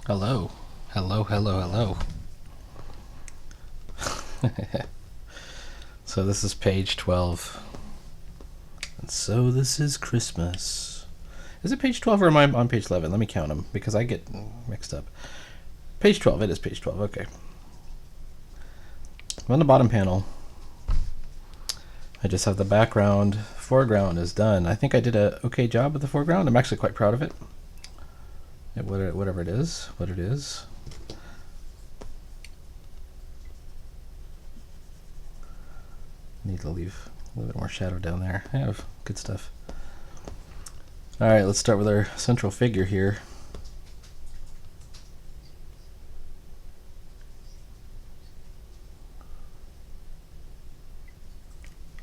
Hello. Hello, hello, hello. So this is page 12. And so this is Christmas. Is it page 12 or am I on page 11? Let me count them because I get mixed up. Page 12. It is page 12. Okay. On the bottom panel, I just have the background. Foreground is done. I think I did a okay job with the foreground. I'm actually quite proud of it. Whatever it is, what it is. Need to leave a little bit more shadow down there. I have good stuff. All right, let's start with our central figure here.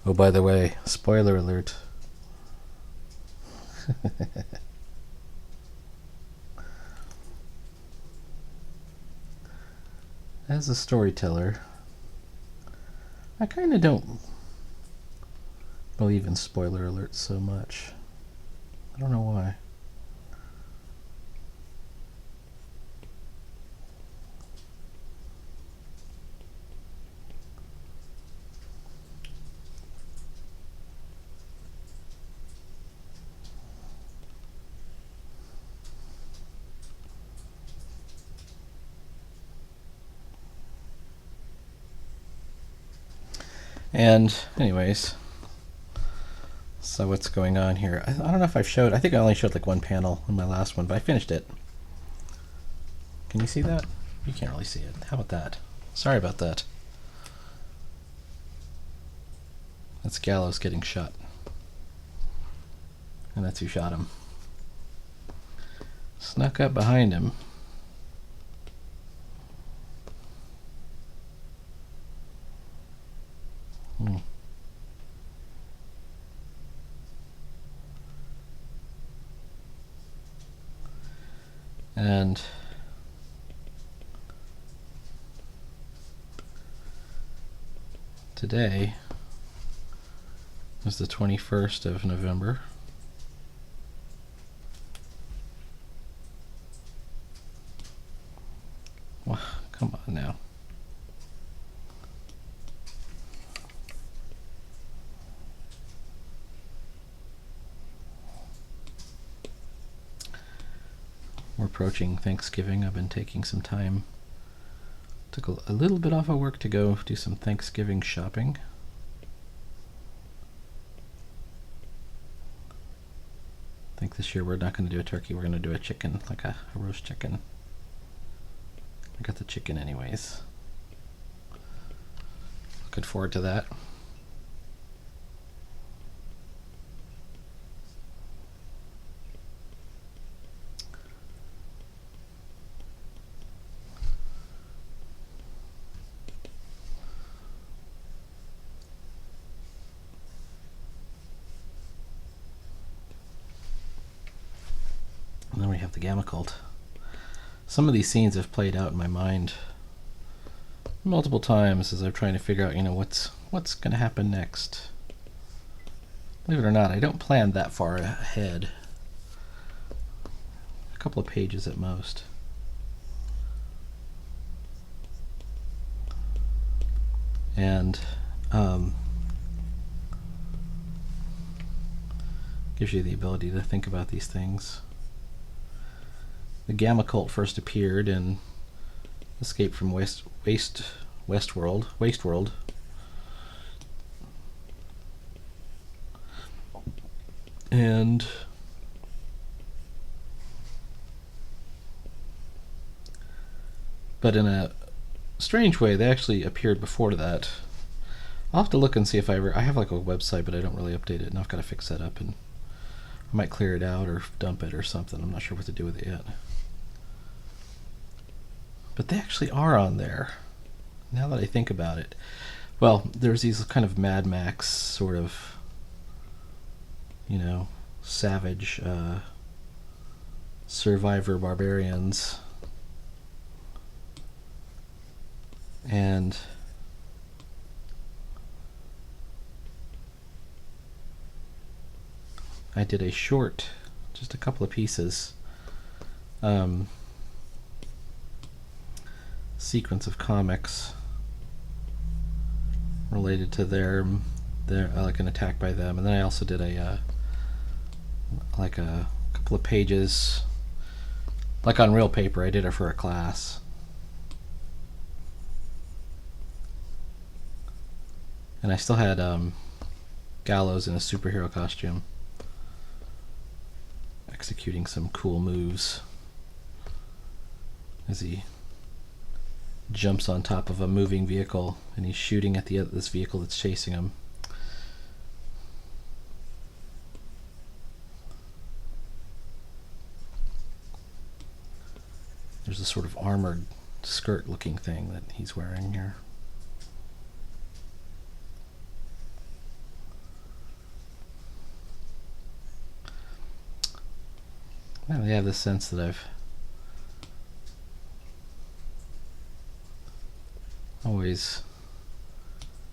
Oh, by the way, spoiler alert. As a storyteller, I kind of don't believe in spoiler alerts so much. I don't know why. And anyways, so what's going on here? I don't know if I've showed, I think I only showed like one panel in my last one, but I finished it. Can you see that? You can't really see it. How about that? Sorry about that. That's Gallows getting shot. And that's who shot him. Snuck up behind him. And today is the 21st of November. Well, come on now. We're approaching Thanksgiving. I've been taking some time. Took a little bit off of work to go do some Thanksgiving shopping. I think this year we're not going to do a turkey. We're going to do a chicken, like a roast chicken. I got the chicken anyways. Looking forward to that. And then we have the Gamma Cult. Some of these scenes have played out in my mind multiple times as I'm trying to figure out, what's going to happen next. Believe it or not, I don't plan that far ahead. A couple of pages at most. And gives you the ability to think about these things. The Gamma Cult first appeared in Escape from Wasteworld. And but in a strange way, they actually appeared before that. I'll have to look and see if I have like a website, but I don't really update it, and I've got to fix that up, and I might clear it out or dump it or something. I'm not sure what to do with it yet. But they actually are on there, now that I think about it. Well, there's these kind of Mad Max sort of, savage survivor barbarians. And I did a short, just a couple of pieces, sequence of comics related to their like an attack by them, and then I also did a like a couple of pages, like on real paper. I did it for a class. And I still had Gallows in a superhero costume executing some cool moves as he jumps on top of a moving vehicle and he's shooting at this vehicle that's chasing him. There's a sort of armored skirt looking thing that he's wearing here. I have this sense that I've always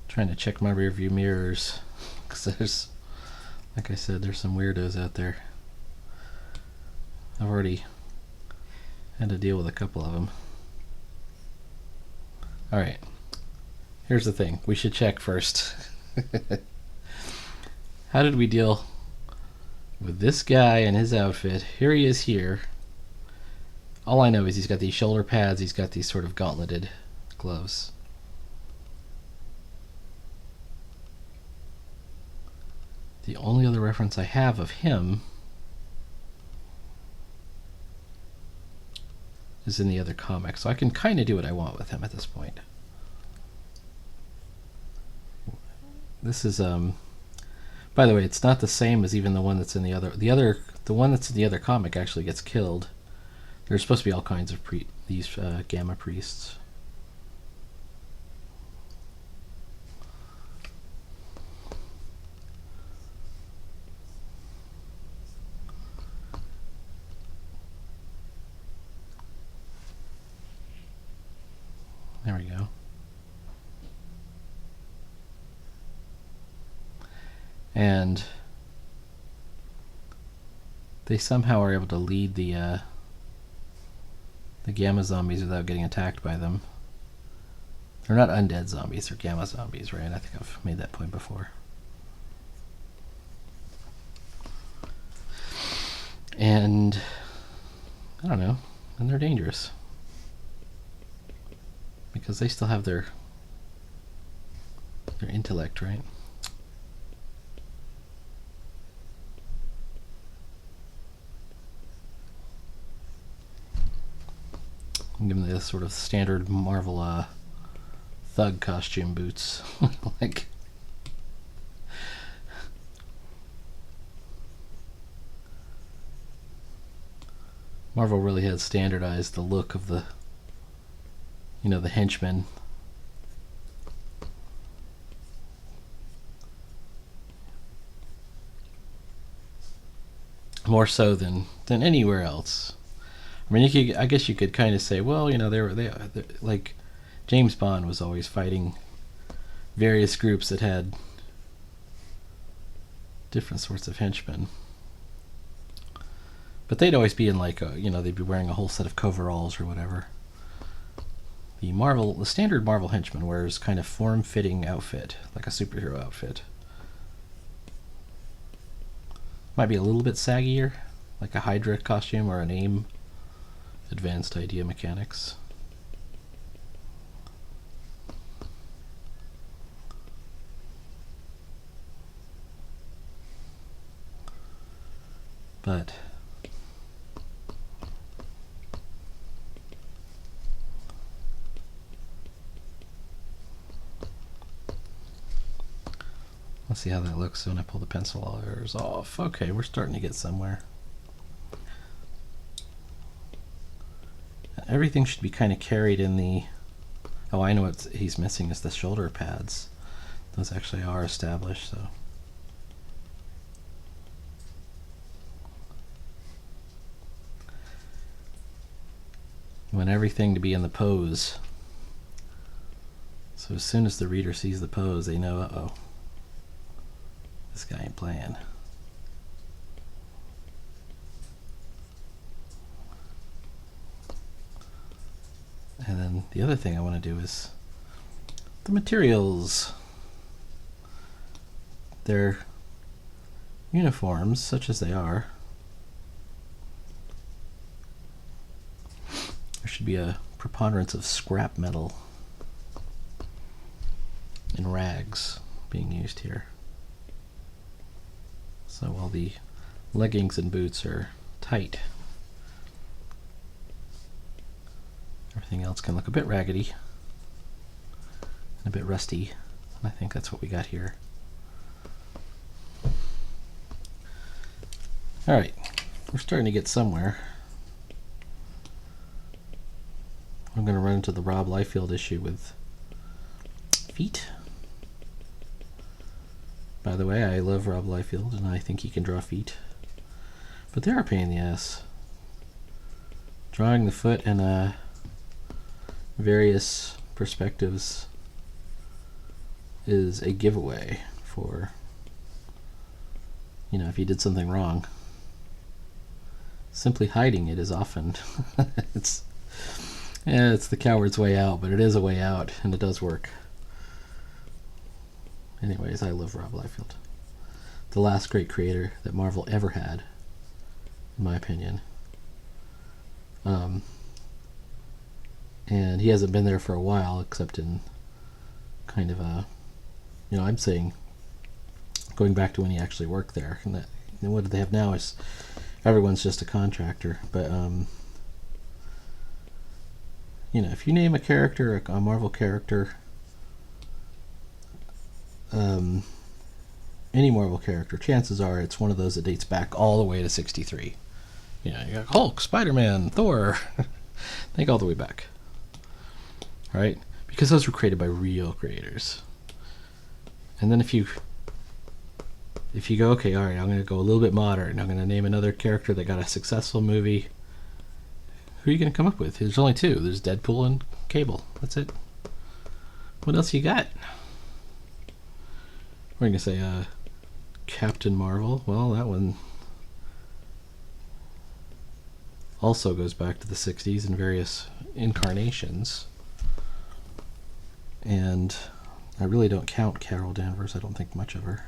trying to check my rearview mirrors, because there's, like I said, there's some weirdos out there. I've already had to deal with a couple of them. Alright, here's the thing. We should check first. How did we deal with this guy and his outfit? Here he is here. All I know is he's got these shoulder pads, he's got these sort of gauntleted gloves. The only other reference I have of him is in the other comic, so I can kind of do what I want with him at this point. This is by the way, it's not the same as even the one that's in the one that's in the other comic actually gets killed. There's supposed to be all kinds of these Gamma priests. There we go. And they somehow are able to lead the Gamma zombies without getting attacked by them. They're not undead zombies, they're Gamma zombies, right? I think I've made that point before. And I don't know, and they're dangerous, because they still have their intellect, right? Give them the sort of standard Marvel thug costume boots. Like, Marvel really has standardized the look of the, the henchmen. More so than anywhere else. I mean, I guess you could kind of say, well, they like James Bond was always fighting various groups that had different sorts of henchmen, but they'd always be in like they'd be wearing a whole set of coveralls or whatever. The standard Marvel henchman wears kind of form-fitting outfit, like a superhero outfit. Might be a little bit saggier, like a Hydra costume or an AIM. Advanced Idea Mechanics. But let's see how that looks when I pull the pencil errors off. Okay, we're starting to get somewhere. Everything should be kind of carried in the... Oh, I know what he's missing is the shoulder pads. Those actually are established, so... You want everything to be in the pose. So as soon as the reader sees the pose, they know, uh-oh, this guy ain't playing. And then the other thing I want to do is the materials. Their uniforms, such as they are, there should be a preponderance of scrap metal and rags being used here. So while the leggings and boots are tight, everything else can look a bit raggedy and a bit rusty, and I think that's what we got here. Alright, we're starting to get somewhere. I'm going to run into the Rob Liefeld issue with feet. By the way, I love Rob Liefeld and I think he can draw feet. But they're a pain in the ass. Drawing the foot in various perspectives is a giveaway for, you know, if you did something wrong. Simply hiding it is often it's the coward's way out, but it is a way out and it does work. Anyways, I love Rob Liefeld. The last great creator that Marvel ever had, in my opinion. And he hasn't been there for a while, except in kind of a, you know, I'm saying going back to when he actually worked there. And that, you know, what they have now is everyone's just a contractor. But you know, if you name a character, a Marvel character, any Marvel character, chances are it's one of those that dates back all the way to 63. You know, you got Hulk, Spider-Man, Thor. They go all the way back. Right? Because those were created by real creators. And then if you go, okay, alright, I'm going to go a little bit modern. I'm going to name another character that got a successful movie. Who are you going to come up with? There's only two. There's Deadpool and Cable. That's it. What else you got? We're going to say Captain Marvel. Well, that one also goes back to the 60s in various incarnations. And I really don't count Carol Danvers. I don't think much of her.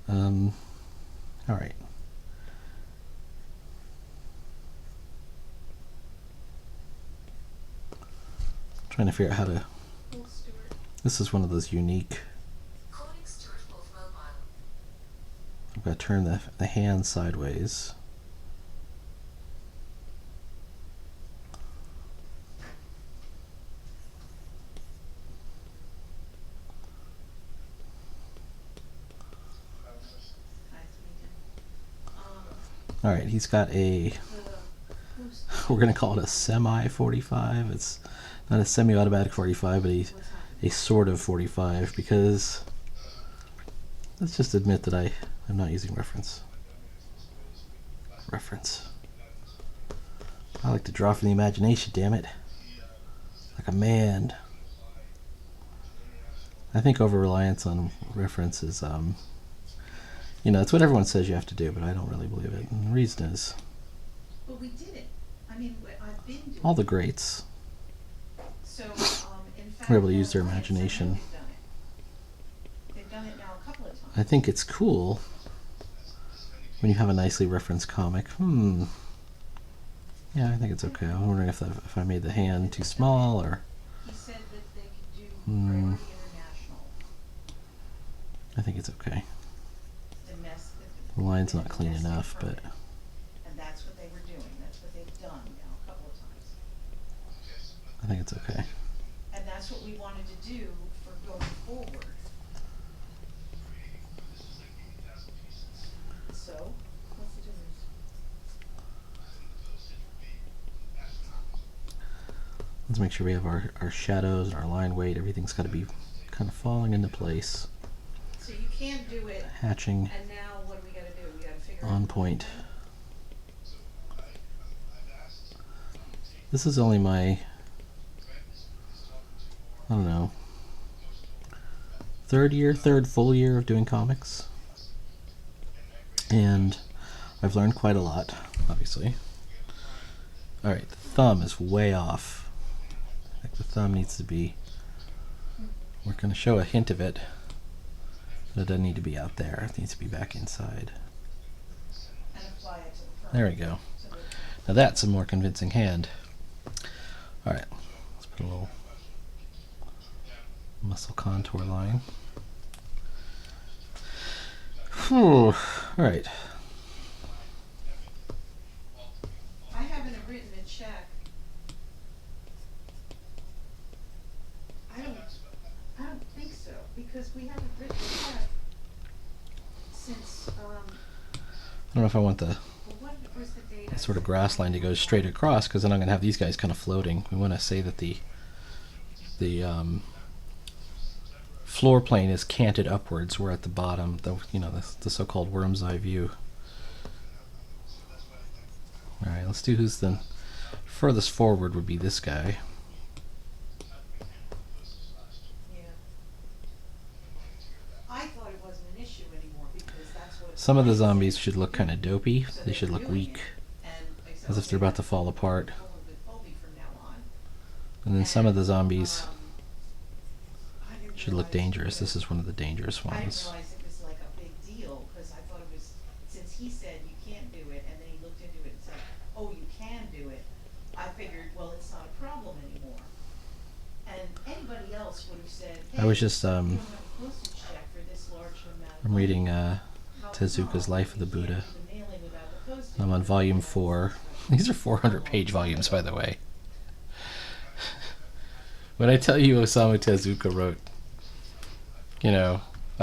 Alright. Trying to figure out how to... This is one of those unique... I've got to turn the hand sideways. Alright, he's got a... We're going to call it a semi-45. It's not a semi-automatic 45, but a sort of 45, because... Let's just admit that I'm not using reference. I like to draw from the imagination, damn it. Like a man. I think over-reliance on reference is, you know, it's what everyone says you have to do, but I don't really believe it. And the reason is... But we did it. I mean, I've been doing all the greats so, in fact, were able to use their imagination. They've done it now a couple of times. I think it's cool when you have a nicely referenced comic. Yeah, I think it's okay. I'm wondering if I made the hand too small, or... He said that they could do Priority International. I think it's okay. The line's not clean enough, but... And that's what they were doing. That's what they've done now a couple of times. I think it's okay. And that's what we wanted to do for going forward. So, what's the difference? Let's make sure we have our shadows and our line weight. Everything's got to be kind of falling into place. So you can't do it. Hatching. And now what do we got to do? We got to figure out. On point. This is only my, I don't know, third full year of doing comics. And I've learned quite a lot, obviously. Alright, the thumb is way off. I think the thumb needs to be, we're going to show a hint of it, but it doesn't need to be out there. It needs to be back inside. And apply it to the front. There we go. So that- Now that's a more convincing hand. Alright, let's put a little muscle contour line. Whew. Alright. I haven't written a check. I don't think so, because we haven't written a check since, I don't know if I want the what was the date? that sort of grass line to go straight across, because then I'm going to have these guys kind of floating. We want to say that the floor plane is canted upwards. We're at the bottom, the so-called worm's eye view. All right, let's do who's the furthest forward would be this guy. Yeah. I thought it wasn't an issue anymore, because that's what. Some of the zombies should look kind of dopey. So They should were look doing weak, it, and as if they're about to fall apart. a little bit pulpy from now on. And then some of the zombies I didn't should look realize- dangerous. This is one of the dangerous I didn't ones. realize it was like a big deal, because I thought it was, since he said you can't do it, and then he looked into it and said, oh, you can do it, I figured, well, it's not a problem anymore. And anybody else would have said, hey, I was just you don't have a postage check for this large amount of I'm money. reading How Tezuka's come Life of the you can't Buddha. do the mailing without the postage? I'm on volume 4. These are 400-page volumes, by the way. When I tell you Osamu Tezuka wrote, I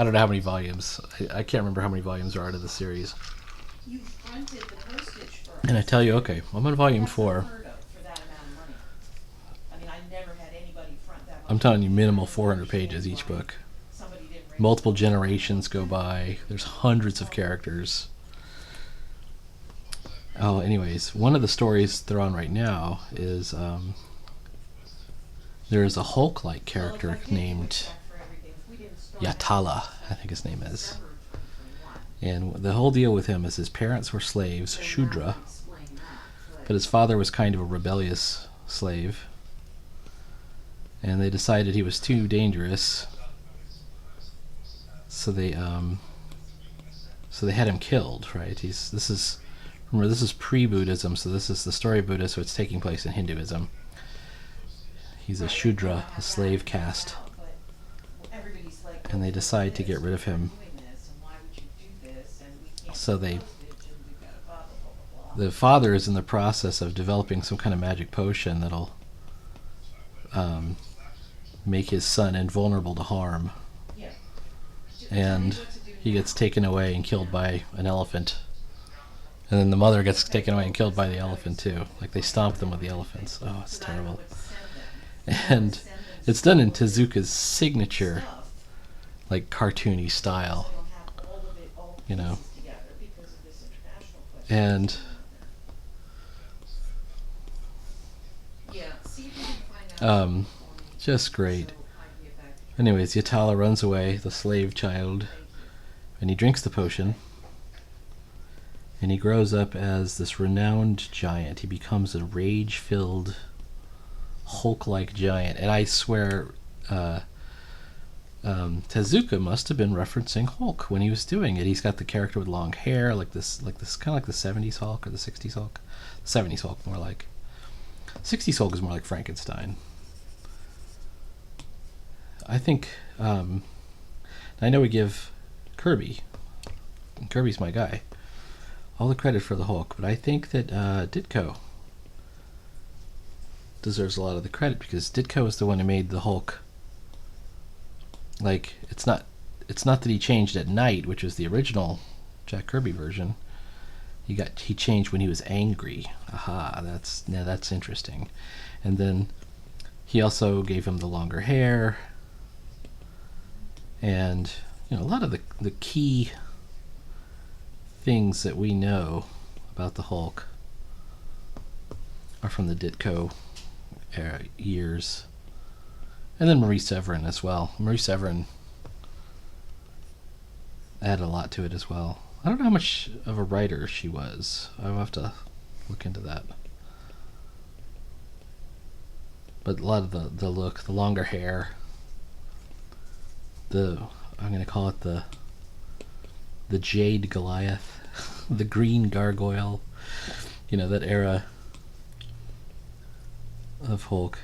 don't know how many volumes. I can't remember how many volumes there are to the series. You fronted the postage for us. And I tell you, okay, I'm on volume That's 4. unheard of for that amount of money. I mean, I never had anybody front that much. I'm telling you, minimal 400 pages each book. Somebody didn't raise Multiple generations go by. There's hundreds of characters. Oh, anyways, one of the stories they're on right now is there is a Hulk-like character named Yatala, I think his name is. And the whole deal with him is his parents were slaves, Shudra, but his father was kind of a rebellious slave. And they decided he was too dangerous, so they had him killed, right? Remember, this is pre-Buddhism, so this is the story of Buddha, so it's taking place in Hinduism. He's a Shudra, a slave caste, and they decide to get rid of him. So the father is in the process of developing some kind of magic potion that'll make his son invulnerable to harm. And he gets taken away and killed by an elephant. And then the mother gets taken away and killed by the elephant too. Like, they stomp them with the elephants. Oh, it's terrible. And it's done in Tezuka's signature, like, cartoony style. And just great. Anyways, Yatala runs away, the slave child, and he drinks the potion. And he grows up as this renowned giant. He becomes a rage-filled, Hulk-like giant. And I swear, Tezuka must have been referencing Hulk when he was doing it. He's got the character with long hair, like this, kind of like the 70s Hulk or the 60s Hulk. The 70s Hulk, more like. 60s Hulk is more like Frankenstein. I think, I know we give Kirby's my guy, all the credit for the Hulk, but I think that Ditko deserves a lot of the credit, because Ditko is the one who made the Hulk. Like, it's not that he changed at night, which was the original Jack Kirby version. He changed when he was angry. Aha, that's interesting. And then he also gave him the longer hair, and a lot of the key things that we know about the Hulk are from the Ditko era years. And then Marie Severin as well. Marie Severin added a lot to it as well. I don't know how much of a writer she was. I'll have to look into that. but a lot of the look, the longer hair, I'm gonna call it the Jade Goliath, the Green Gargoyle, that era of Hulk.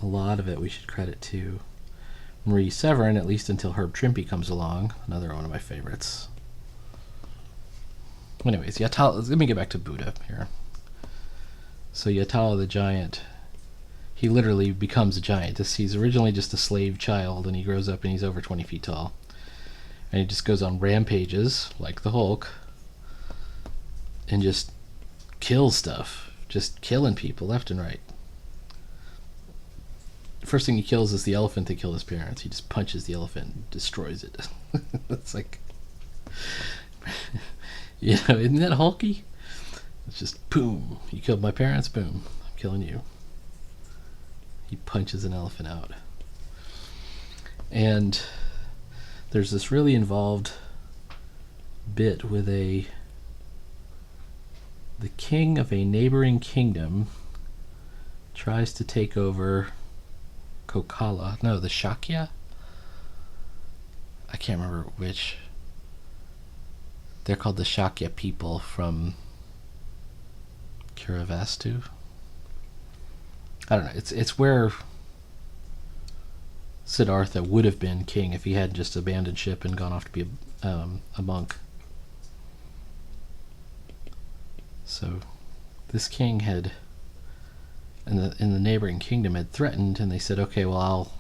A lot of it we should credit to Marie Severin, at least until Herb Trimpe comes along, another one of my favorites. Anyways, Yatala, let me get back to Buddha here. So Yatala the giant, he literally becomes a giant. He's originally just a slave child, and he grows up and he's over 20 feet tall. And he just goes on rampages, like the Hulk, and just kills stuff. Just killing people left and right. First thing he kills is the elephant that killed his parents. He just punches the elephant and destroys it. It's like, isn't that hulky? It's just boom. You killed my parents, boom. I'm killing you. He punches an elephant out. And there's this really involved bit with the king of a neighboring kingdom tries to take over Kokala. No, the Shakya? I can't remember which. They're called the Shakya people from Kiravastu. I don't know. It's where Siddhartha would have been king if he hadn't just abandoned ship and gone off to be a monk. So this king had, in the neighboring kingdom, had threatened, and they said, okay, well,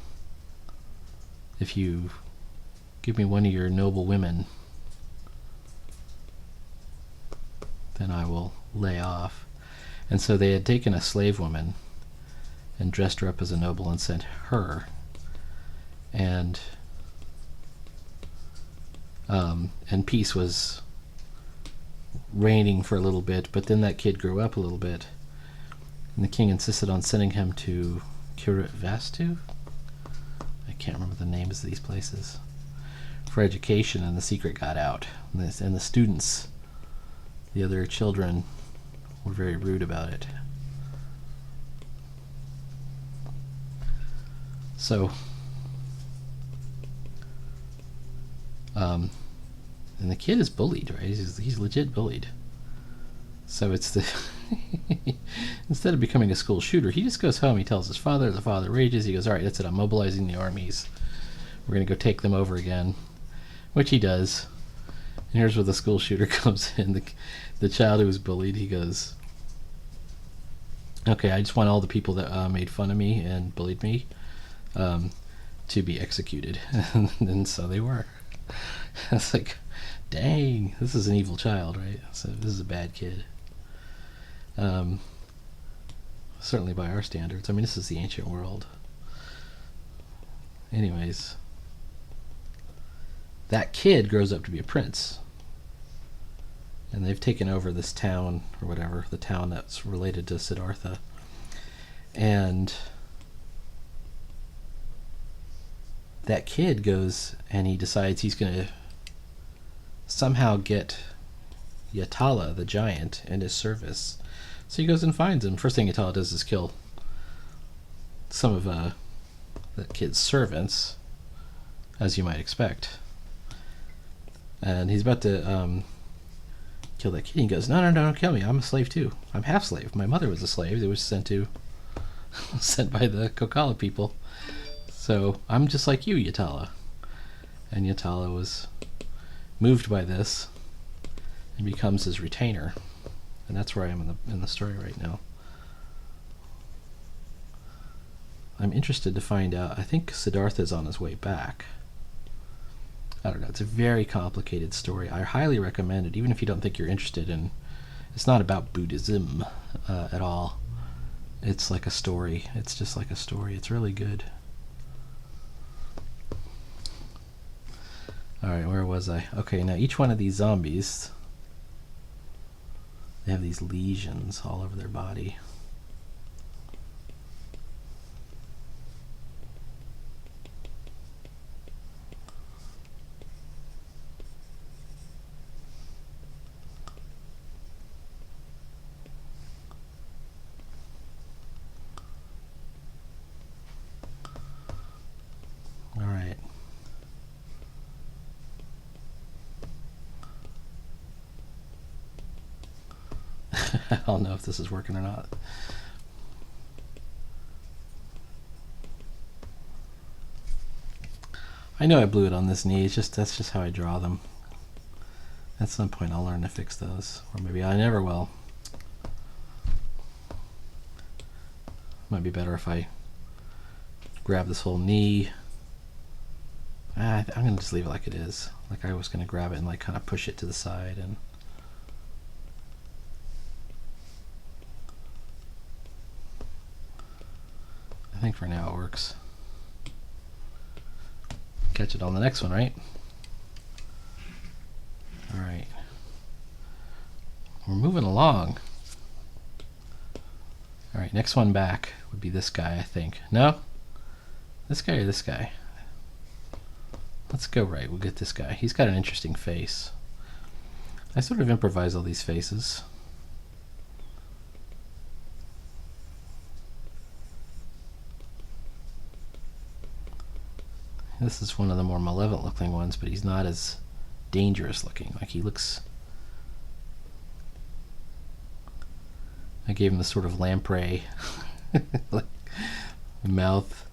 if you give me one of your noble women, then I will lay off. And so they had taken a slave woman and dressed her up as a noble and sent her. And peace was reigning for a little bit, but then that kid grew up a little bit, and the king insisted on sending him to Kiravastu. I can't remember the names of these places, for education, and the secret got out, and the students, the other children, were very rude about it. So and the kid is bullied, right? He's legit bullied. So it's instead of becoming a school shooter, he just goes home. He tells his father. The father rages. He goes, all right, that's it. I'm mobilizing the armies. We're going to go take them over again, which he does. And here's where the school shooter comes in. The child who was bullied, he goes, okay, I just want all the people that made fun of me and bullied me to be executed. And so they were. It's like, dang, this is an evil child, right? So this is a bad kid. Certainly by our standards. I mean, this is the ancient world. Anyways, that kid grows up to be a prince. And they've taken over this town, or whatever, the town that's related to Siddhartha. And that kid goes and he decides he's going to somehow get Yatala, the giant, in his service. So he goes and finds him. First thing Yatala does is kill some of that kid's servants, as you might expect. And he's about to kill that kid. He goes, no, don't kill me. I'm a slave too. I'm half slave. My mother was a slave. That was sent by the Kokala people. So I'm just like you, Yatala. And Yatala was moved by this and becomes his retainer. And that's where I am in the story right now. I'm interested to find out. I think Siddhartha is on his way back. I don't know. It's a very complicated story. I highly recommend it, even if you don't think you're interested in. It's not about Buddhism at all. It's like a story. It's just like a story. It's really good. Alright, where was I? Okay, now each one of these zombies, they have these lesions all over their body. don't know if this is working or not. I know I blew it on this knee. It's just that's just how I draw them. At some point I'll learn to fix those. Or maybe I never will. Might be better if I grab this whole knee. I'm going to just leave it like it is. Like I was going to grab it and like kind of push it to the side. And I think for now it works. Catch it on the next one, right? All right. We're moving along. All right, next one back would be this guy, I think. No? This guy or this guy? Let's go right. We'll get this guy. He's got an interesting face. I sort of improvise all these faces. This is one of the more malevolent looking ones, but he's not as dangerous looking. Like he looks... I gave him the sort of lamprey like mouth.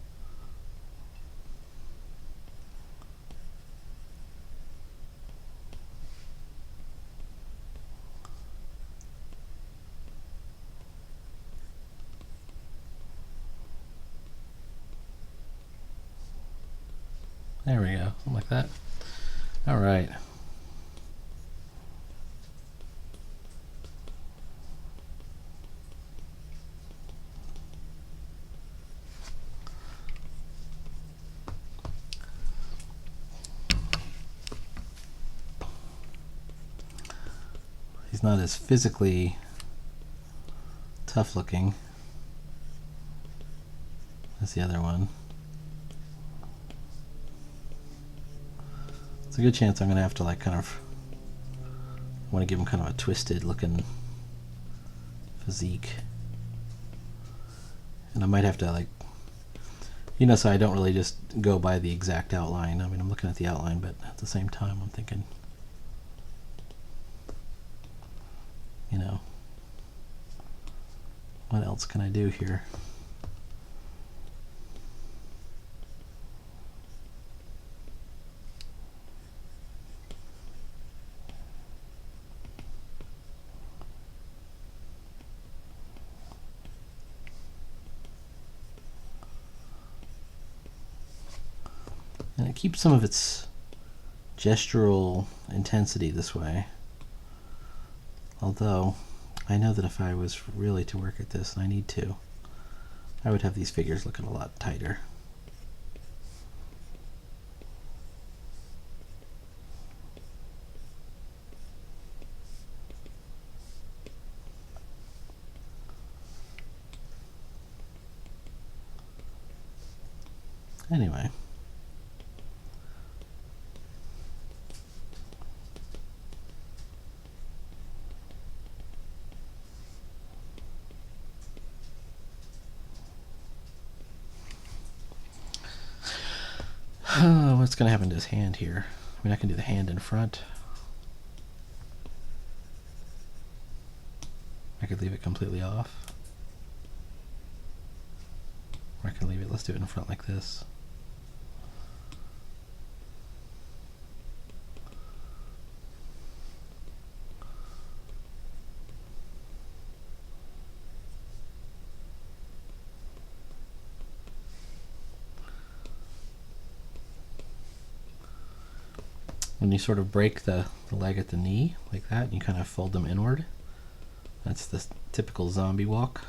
There we go, something like that. All right. He's not as physically tough looking as the other one. It's a good chance I'm going to have to like kind of want to give him kind of a twisted looking physique. And I might have to like, you know, so I don't really just go by the exact outline. I mean, I'm looking at the outline, but at the same time I'm thinking, you know, what else can I do here? And it keeps some of its gestural intensity this way. Although, I know that if I was really to work at this, and I need to, I would have these figures looking a lot tighter. Anyway. What's going to happen to his hand here? I mean, I can do the hand in front. I could leave it completely off. Or I can leave it, let's do it in front like this. When you sort of break the leg at the knee like that, you kind of fold them inward. That's the typical zombie walk.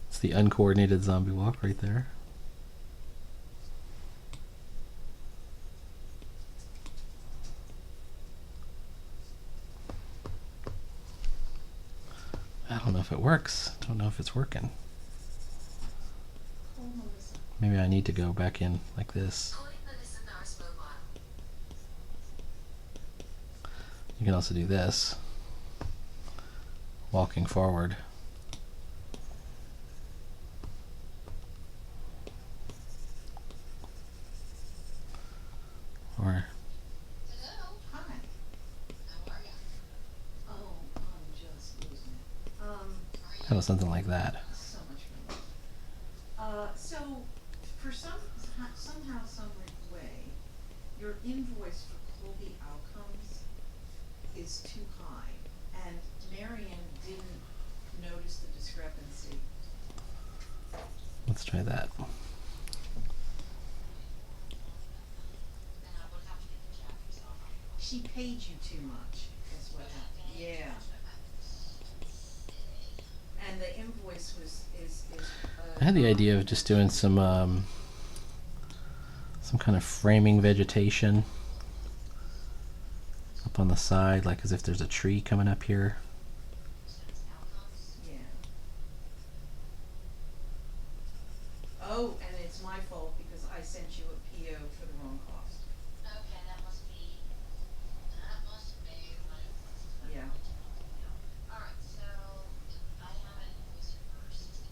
It's the uncoordinated zombie walk right there. I don't know if it works. I don't know if it's working. Maybe I need to go back in like this. You can also do this, walking forward. Or Hello. Hi. How are you? Oh, I'm Kind of something like that. So much fun. So for somehow, some way, your invoice for Colby Outcomes is too high, and Marion didn't notice the discrepancy. Let's try that. She paid you too much, is what happened. Yeah. And the invoice is I had the idea of just doing some kind of framing vegetation up on the side, like as if there's a tree coming up here. Yeah. Oh, and it's my fault because I sent you a PO for the wrong cost. Okay, that must be what it was. Yeah. Alright, so I have an invoice for 60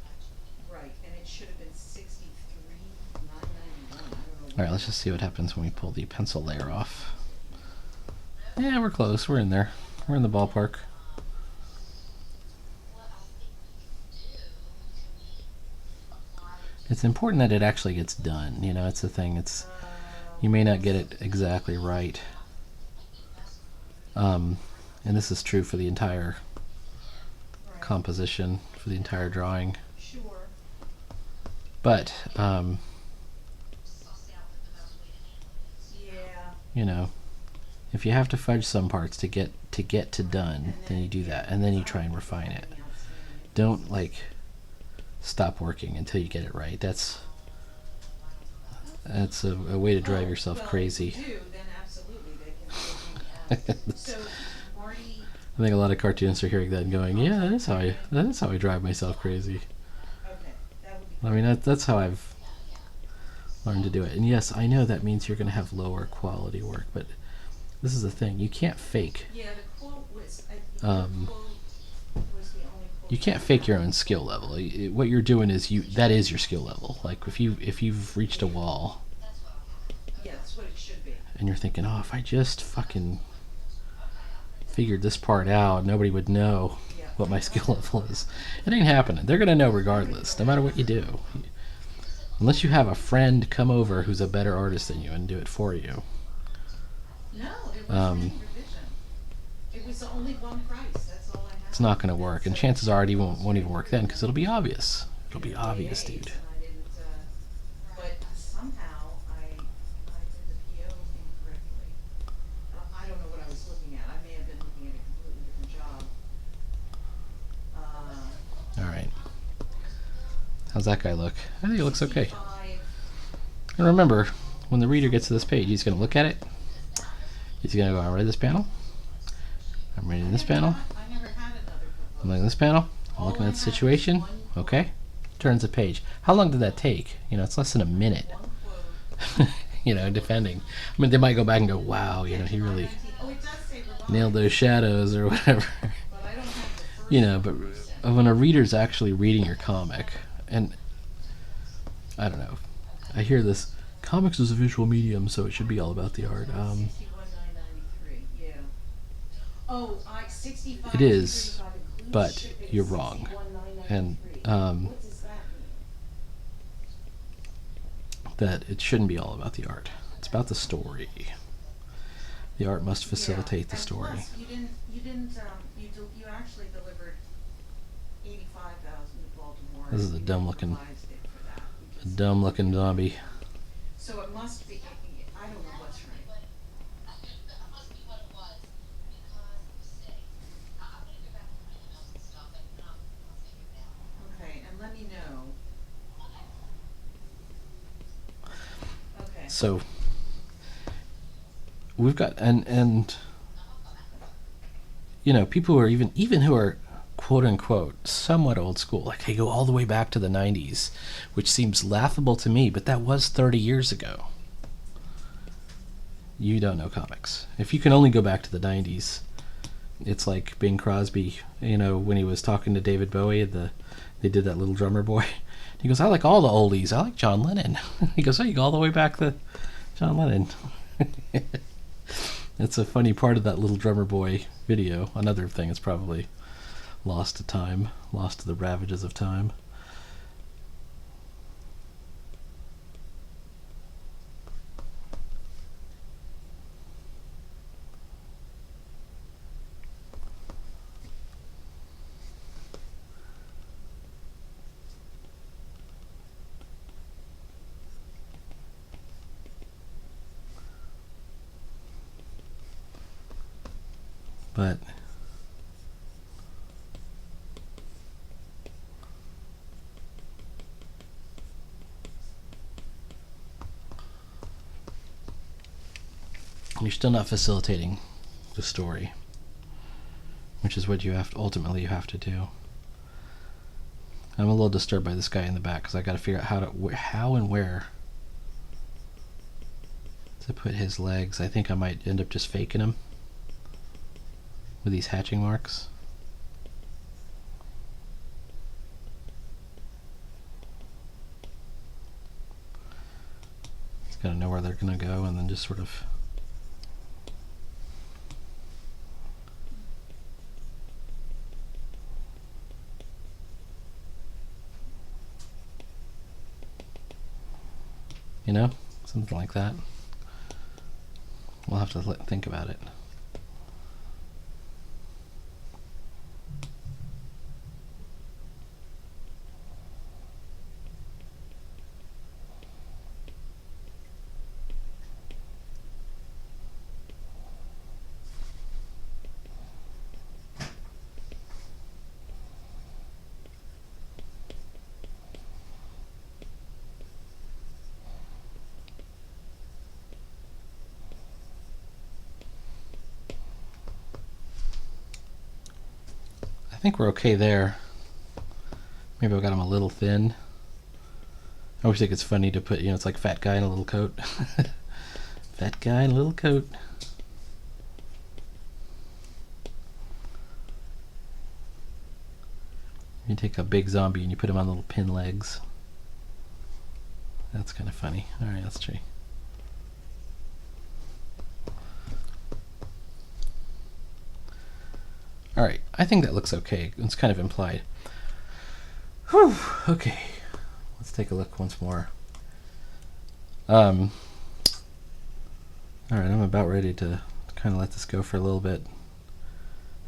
Right, and it should have been 63,991. I don't know. Alright, let's just see what happens when we pull the pencil layer off. Yeah, we're close. We're in there. We're in the ballpark. What I think we can do, can we apply it It's important that it actually gets done. You know, it's the thing. It's you may not get it exactly right. And this is true for the entire Right. composition, for the entire drawing. Sure. But suss out what the best way to handle it is? Yeah. you know, if you have to fudge some parts to get to done, then you do that, and then you try and refine it. Don't like stop working until you get it right. That's a way to drive yourself Well, crazy. If you do, then absolutely they can. So Marty. I think a lot of cartoonists are hearing that and going, "Yeah, that is how I drive myself crazy." Okay, that would be. I mean, that's how I've learned to do it. And yes, I know that means you're going to have lower quality work, but this is the thing: you can't fake. Yeah, the quote was. The Um, quote was the only quote. You can't fake your own skill level. What you're doing is that is your skill level. Like if you've reached a wall Yeah, that's what it should be. and you're thinking, "Oh, if I just fucking figured this part out, nobody would know Yeah. what my skill level is." It ain't happening. They're gonna know regardless, no matter what you do. Unless you have a friend come over who's a better artist than you and do it for you. No, there wasn't any revision. It was only one price. That's all I had. It's not gonna work, and chances are it won't even work then because it'll be obvious. It'll be obvious, dude. And I didn't, but somehow I did the PO incorrectly. I don't know what I was looking at. I may have been looking at a completely different job. All right. How's that guy look? I think he looks okay. 65. And remember, when the reader gets to this page, he's going to look at it. He's going to go, "I read this panel. I'm reading this panel. I never had another I'm looking at this panel. I'm looking at the situation. Okay." Turns the page. How long did that take? You know, it's less than a minute. one quote. You know, defending. I mean, they might go back and go, "Wow, you know, he really Oh, it does say revised, nailed those shadows," or whatever. but I don't have the first. You know, but when a reader's actually reading your comic, and I don't know, I hear this, comics is a visual medium, so it should be all about the art. 61,993. Yeah. Oh, 65. It is, 235 includes but shipping, you're wrong. 61,993. And What does that mean? that it shouldn't be all about the art. It's about the story. The art must facilitate the And story. plus, you actually delivered 85,000 to Baltimore. This is a You dumb looking- revised it for that, A because- dumb looking zombie. So it must be, I don't know what's right. But that must be what it was, because mistake. I'm gonna go back to my emails and stuff, and I'll figure it out. Okay, and let me know. Okay. So we've got and you know, people who are even who are quote unquote somewhat old school, like they go all the way back to the 90s, which seems laughable to me, but that was 30 years ago. You don't know comics. If you can only go back to the 90s, it's like Bing Crosby, you know, when he was talking to David Bowie, they did that Little Drummer Boy. He goes, "I like all the oldies. I like John Lennon." He goes, "Oh, you go all the way back to John Lennon." It's a funny part of that Little Drummer Boy video. Another thing, it's probably lost to time, lost to the ravages of time. But you're still not facilitating the story, which is what you have to, ultimately you have to do. I'm a little disturbed by this guy in the back because I got to figure out how and where to put his legs. I think I might end up just faking him with these hatching marks. Just gotta know where they're gonna go and then just sort of something like that. We'll have to think about it. I think we're okay there. Maybe I got him a little thin. I always think it's funny to put, it's like fat guy in a little coat. Fat guy in a little coat. You take a big zombie and you put him on little pin legs. That's kind of funny. Alright, let's try. Alright, I think that looks okay. It's kind of implied. Whew, okay. Let's take a look once more. Alright, I'm about ready to kind of let this go for a little bit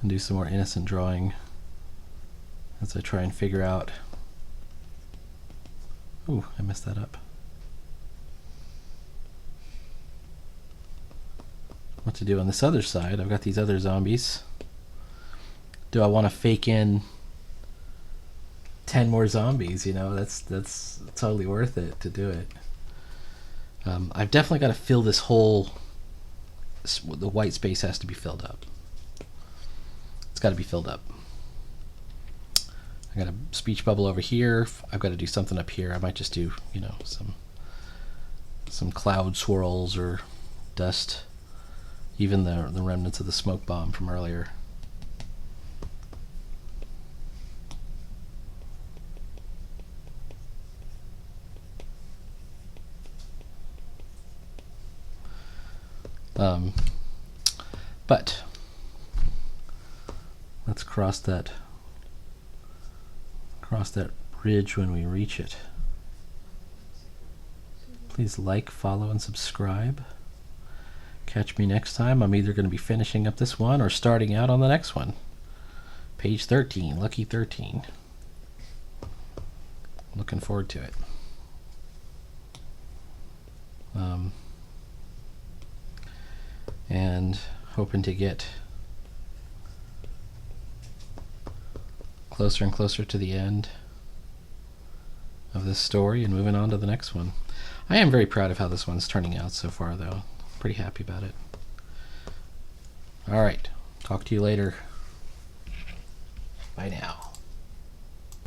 and do some more innocent drawing as I try and figure out. Ooh, I messed that up. What to do on this other side. I've got these other zombies. Do I want to fake in 10 more zombies? That's totally worth it to do it. I've definitely got to fill this whole. The white space has to be filled up. It's got to be filled up. I got a speech bubble over here. I've got to do something up here. I might just do, some cloud swirls or dust. Even the remnants of the smoke bomb from earlier. But let's cross that bridge when we reach it. Please like, follow, and subscribe. Catch me next time. I'm either going to be finishing up this one or starting out on the next one. Page 13, Lucky 13. Looking forward to it. And hoping to get closer and closer to the end of this story and moving on to the next one. I am very proud of how this one's turning out so far, though. Pretty happy about it. Alright, talk to you later. Bye now.